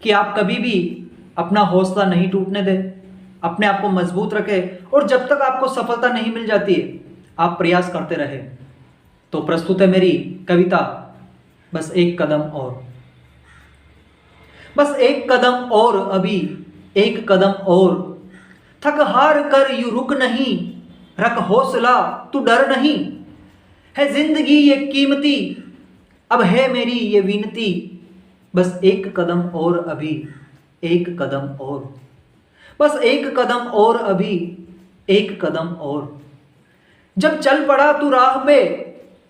कि आप कभी भी अपना हौसला नहीं टूटने दें, अपने आप को मजबूत रखें और जब तक आपको सफलता नहीं मिल जाती है आप प्रयास करते रहें। तो प्रस्तुत है मेरी कविता बस एक कदम और। बस एक कदम और, अभी एक कदम और, थक हार कर यूं रुक नहीं, रख हौसला तू डर नहीं, है जिंदगी ये कीमती, अब है मेरी ये विनती, बस एक कदम और, अभी एक कदम और, बस एक कदम और, अभी एक कदम और। जब चल पड़ा तू राह पे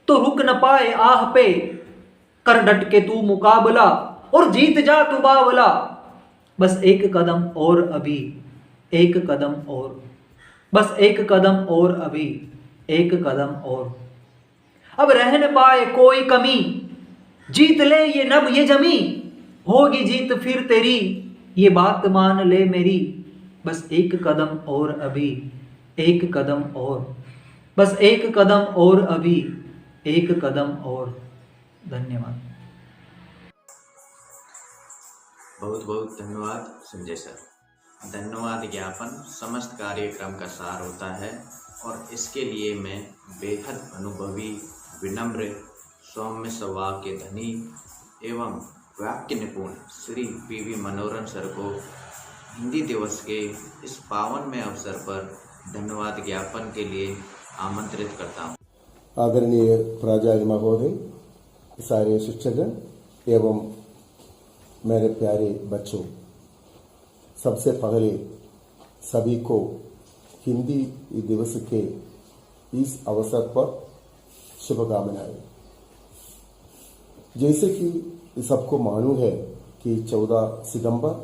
तो रुक न पाए आह पे, कर डट के तू मुकाबला और जीत जा तू बावला, बस एक कदम और, अभी एक कदम और, बस एक कदम और, अभी एक कदम और। अब रह न पाए कोई कमी, जीत ले ये नभ ये जमी, होगी जीत फिर तेरी, ये बात मान ले मेरी, बस एक कदम और, अभी एक कदम और, बस एक कदम और, अभी एक कदम और। धन्यवाद। बहुत बहुत धन्यवाद संजय सर। धन्यवाद ज्ञापन समस्त कार्यक्रम का सार होता है और इसके लिए मैं बेहद अनुभवी, विनम्र, सौम्य स्वभाव के धनी एवं वाक्य निपुण श्री पीवी मनोहरन सर को हिंदी दिवस के इस पावनमय अवसर पर धन्यवाद ज्ञापन के लिए आमंत्रित करता हूँ। आदरणीय प्राचार्य महोदय, सारे शिक्षकगण एवं मेरे प्यारे बच्चों, सबसे पहले सभी को हिंदी दिवस के इस अवसर पर शुभकामनाएं। जैसे कि सबको मालूम है कि 14 सितंबर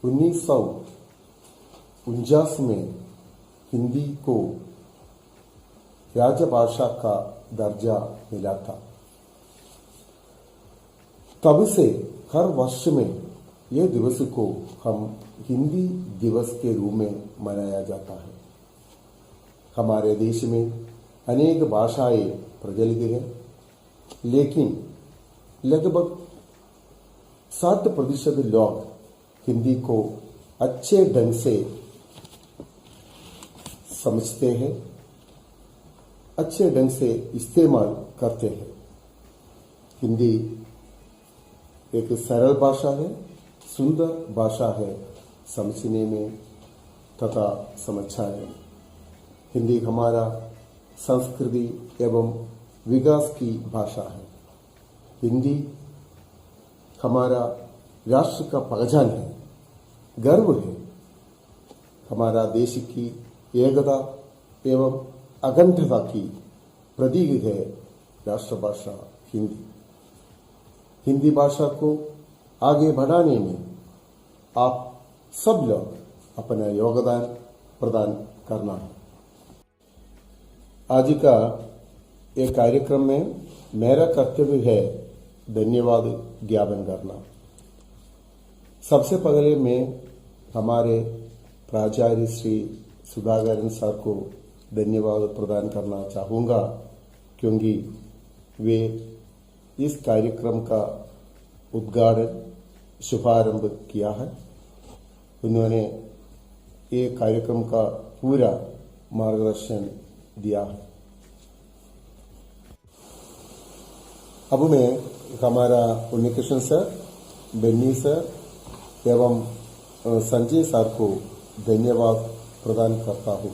1949 में हिंदी को राजभाषा का दर्जा मिला था। तब से हर वर्ष में यह दिवस को हम हिंदी दिवस के रूप में मनाया जाता है। हमारे देश में अनेक भाषाएं प्रचलित हैं, लेकिन लगभग 60% लोग हिंदी को अच्छे ढंग से समझते हैं, अच्छे ढंग से इस्तेमाल करते हैं। हिंदी एक सरल भाषा है, सुंदर भाषा है समझने में तथा समझने में। हिंदी हमारा संस्कृति एवं विकास की भाषा है। हिंदी हमारा राष्ट्र का पहचान है, गर्व है। हमारा देश की एकता एवं अखंडता की प्रतीक है राष्ट्रभाषा हिंदी। हिंदी भाषा को आगे बढ़ाने में आप सब लोग अपना योगदान प्रदान करना है। आज का एक कार्यक्रम में मेरा कर्तव्य है धन्यवाद ज्ञापन करना। सबसे पहले मैं हमारे प्राचार्य श्री सुधाकरन सर को धन्यवाद प्रदान करना चाहूँगा, क्योंकि वे इस कार्यक्रम का उद्घाटन शुभारंभ किया है। उन्होंने ये कार्यक्रम का पूरा मार्गदर्शन दिया है। अब मैं हमारा उन्नीकृष्ण सर, बेन्नी सर एवं संजय सर को धन्यवाद प्रदान करता हूँ।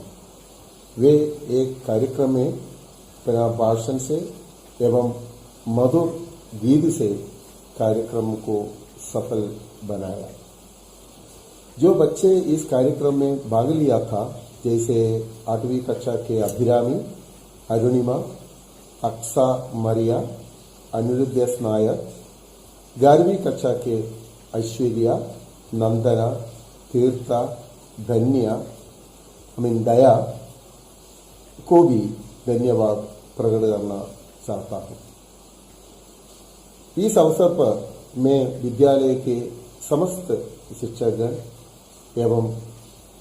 वे एक कार्यक्रम में अपना भाषण से एवं मधुर गीत से कार्यक्रम को सफल बनाया। जो बच्चे इस कार्यक्रम में भाग लिया था, जैसे 8वीं कक्षा के अभिरामी, अरुणिमा, अक्सा मरिया, अनुरुद्ध नायर, 11वीं कक्षा के ऐश्वर्या, नंदना, तीर्था, धन्या, दया को भी धन्यवाद प्रकट करना चाहता हूँ। इस अवसर पर मैं विद्यालय के समस्त शिक्षकगण एवं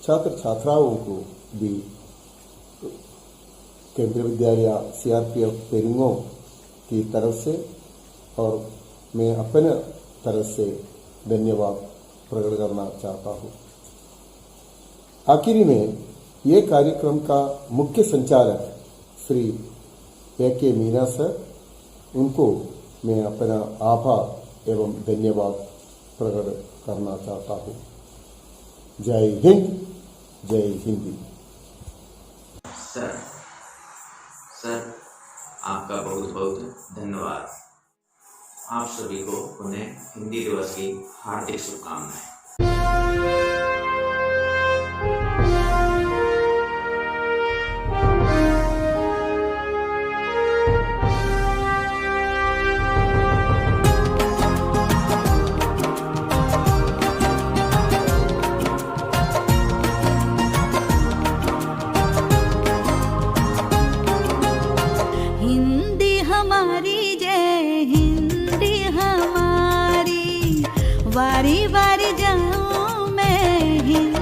छात्र छात्राओं को भी केंद्रीय विद्यालय CRPF पेरिंगों की तरफ से और मैं अपने तरफ से धन्यवाद प्रकट करना चाहता हूँ। आखिर में ये कार्यक्रम का मुख्य संचालक श्री AK मीना सर, उनको मैं अपना आभार एवं धन्यवाद प्रकट करना चाहता हूँ। जय हिंद, जय हिंदी। सर आपका बहुत बहुत धन्यवाद। आप सभी को उन्हें हिंदी दिवस की हार्दिक शुभकामनाएं। हिंदी हमारी जय हिंदी हमारी, वारी वारी जाऊं मैं हिंदी